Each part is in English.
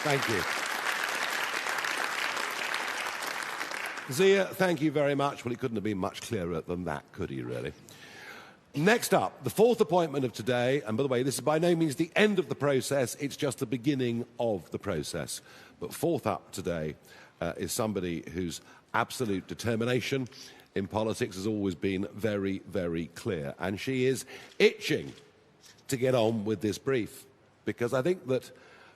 Thank you. Zia, thank you very much. Well, he couldn't have been much clearer than that, could he, really? Next up, the fourth appointment of today, and by the way, this is by no means the end of the process, it's just the beginning of the process. But fourth up today is somebody whose absolute determination in politics has always been very, very clear. And she is itching to get on with this brief, because I think that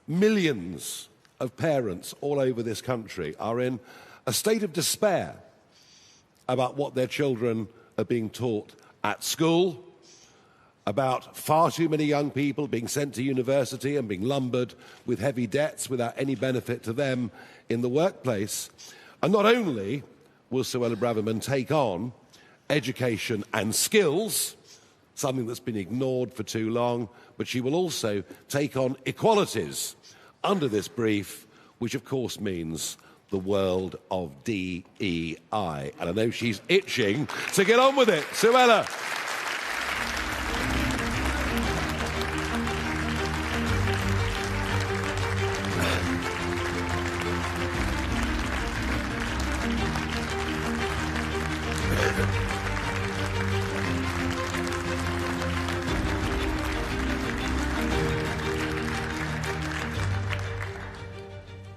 millions of parents all over this country are in a state of despair about what their children are being taught at school, about far too many young people being sent to university and being lumbered with heavy debts without any benefit to them in the workplace. And not only will Suella Braverman take on education and skills, something that's been ignored for too long, but she will also take on equalities under this brief, which of course means the world of DEI. And I know she's itching to get on with it. Suella.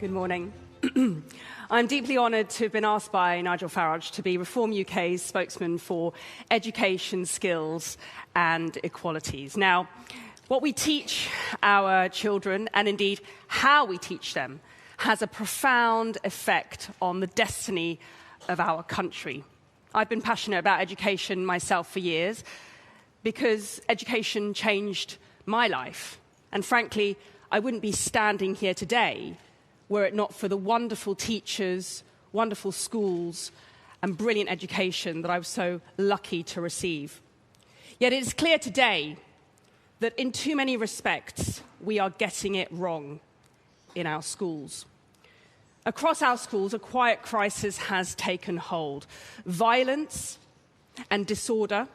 Good morning. I'm deeply honoured to have been asked by Nigel Farage to be Reform UK's spokesman for education, skills and equalities. Now, what we teach our children, and indeed how we teach them, has a profound effect on the destiny of our country. I've been passionate about education myself for years because education changed my life. And frankly, I wouldn't be standing here today were it not for the wonderful teachers, wonderful schools, and brilliant education that I was so lucky to receive. Yet it is clear today that in too many respects, we are getting it wrong in our schools. Across our schools, a quiet crisis has taken hold. Violence and disorder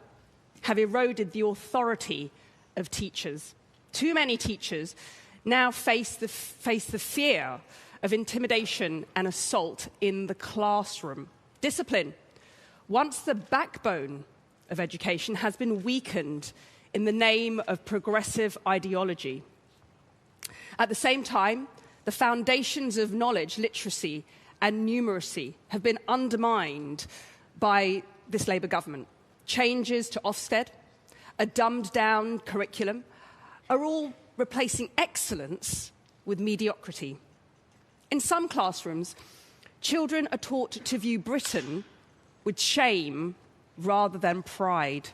have eroded the authority of teachers. Too many teachers now face the fear of intimidation and assault in the classroom. Discipline, once the backbone of education, has been weakened in the name of progressive ideology. At the same time, the foundations of knowledge, literacy, and numeracy have been undermined by this Labour government. Changes to Ofsted, a dumbed-down curriculum, are all replacing excellence with mediocrity. In some classrooms, children are taught to view Britain with shame rather than pride,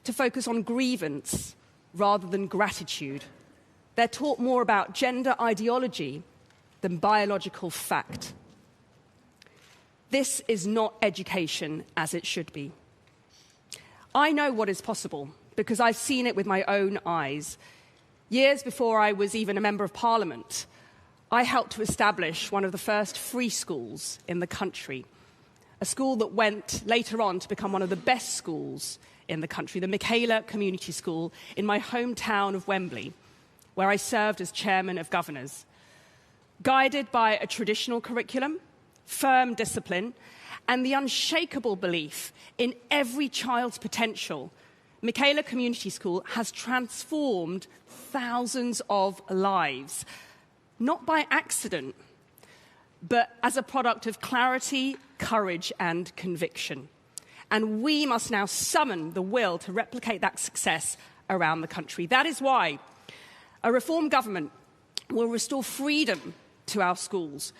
to focus on grievance rather than gratitude. They're taught more about gender ideology than biological fact. This is not education as it should be. I know what is possible because I've seen it with my own eyes. Years before I was even a Member of Parliament, I helped to establish one of the first free schools in the country, a school that went later on to become one of the best schools in the country, the Michaela Community School in my hometown of Wembley, where I served as chairman of governors. Guided by a traditional curriculum, firm discipline, and the unshakable belief in every child's potential, Michaela Community School has transformed thousands of lives, not by accident, but as a product of clarity, courage, and conviction. And we must now summon the will to replicate that success around the country. That is why a Reform government will restore freedom to our schools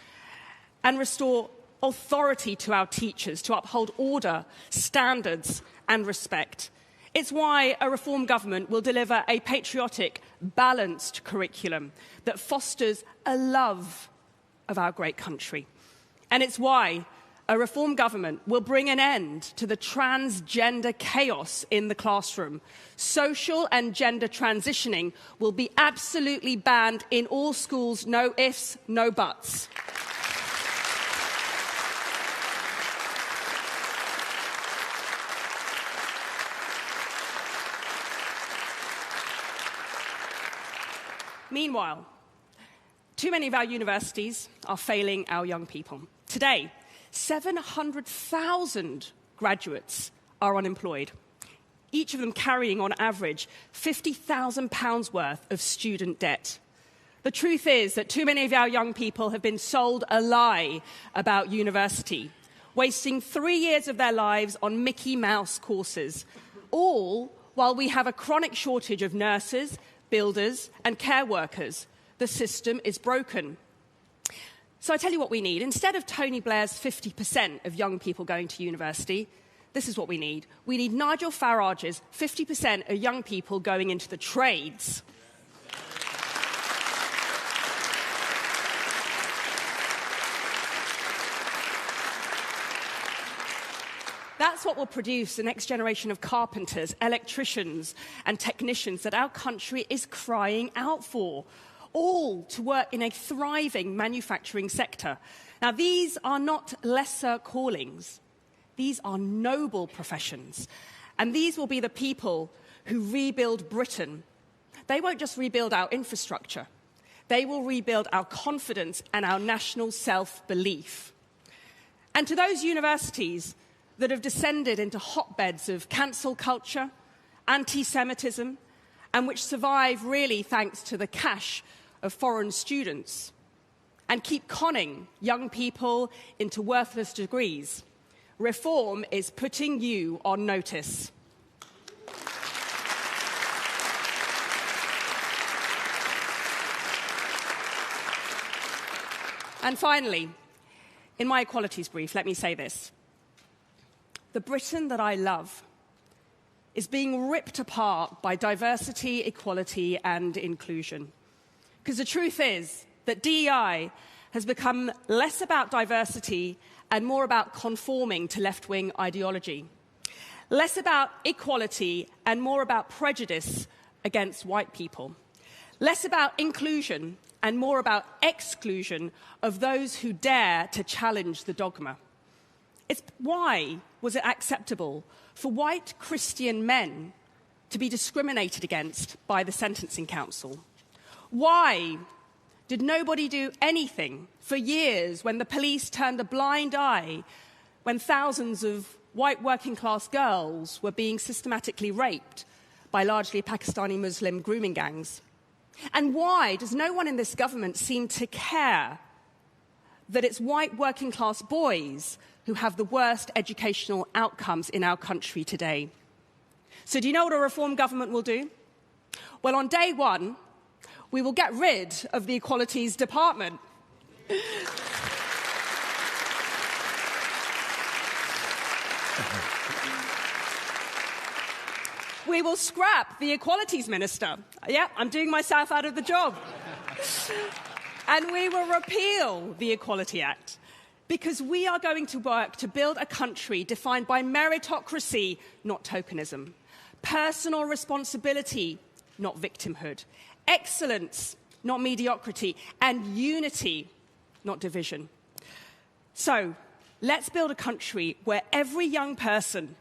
and restore authority to our teachers to uphold order, standards, and respect. It's why a Reform government will deliver a patriotic, balanced curriculum that fosters a love of our great country. And it's why a Reform government will bring an end to the transgender chaos in the classroom. Social and gender transitioning will be absolutely banned in all schools, no ifs, no buts. Meanwhile, Too many of our universities are failing our young people. Today, 700,000 graduates are unemployed, each of them carrying, on average, £50,000 worth of student debt. The truth is that too many of our young people have been sold a lie about university, wasting 3 years of their lives on Mickey Mouse courses, all while we have a chronic shortage of nurses, builders, and care workers. The system is broken. So I tell you what we need. Instead of Tony Blair's 50% of young people going to university, this is what we need. We need Nigel Farage's 50% of young people going into the trades. That's what will produce the next generation of carpenters, electricians, and technicians that our country is crying out for, all to work in a thriving manufacturing sector. Now, these are not lesser callings. These are noble professions. And these will be the people who rebuild Britain. They won't just rebuild our infrastructure. They will rebuild our confidence and our national self-belief. And to those universities that have descended into hotbeds of cancel culture, anti-Semitism, and which survive really thanks to the cash of foreign students, and keep conning young people into worthless degrees, reform is putting you on notice. And finally, in my equalities brief, let me say this. The Britain that I love is being ripped apart by diversity, equality, and inclusion. Because the truth is that DEI has become less about diversity and more about conforming to left-wing ideology. Less about equality and more about prejudice against white people. Less about inclusion and more about exclusion of those who dare to challenge the dogma. It's why was it acceptable for white Christian men to be discriminated against by the Sentencing Council? Why did nobody do anything for years when the police turned a blind eye when thousands of white working-class girls were being systematically raped by largely Pakistani Muslim grooming gangs? And why does no one in this government seem to care that it's white working-class boys who have the worst educational outcomes in our country today? So do you know what a reform government will do? Well, on day one, we will get rid of the Equalities Department. We will scrap the Equalities Minister. Yeah, I'm doing myself out of the job. And we will repeal the Equality Act, because we are going to work to build a country defined by meritocracy, not tokenism, personal responsibility, not victimhood, excellence, not mediocrity, and unity, not division. So let's build a country where every young person,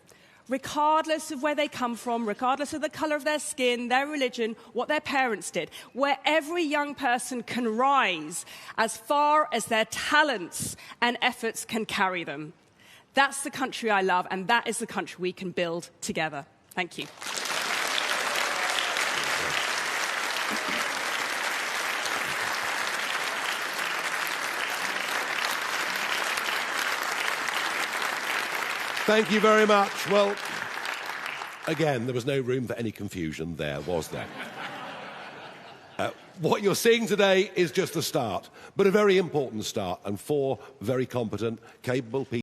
regardless of where they come from, regardless of the colour of their skin, their religion, what their parents did, where every young person can rise as far as their talents and efforts can carry them. That's the country I love, and that is the country we can build together. Thank you. Thank you very much. Well, again, there was no room for any confusion there, was there? What you're seeing today is just the start, but a very important start, and 4 very competent, capable people.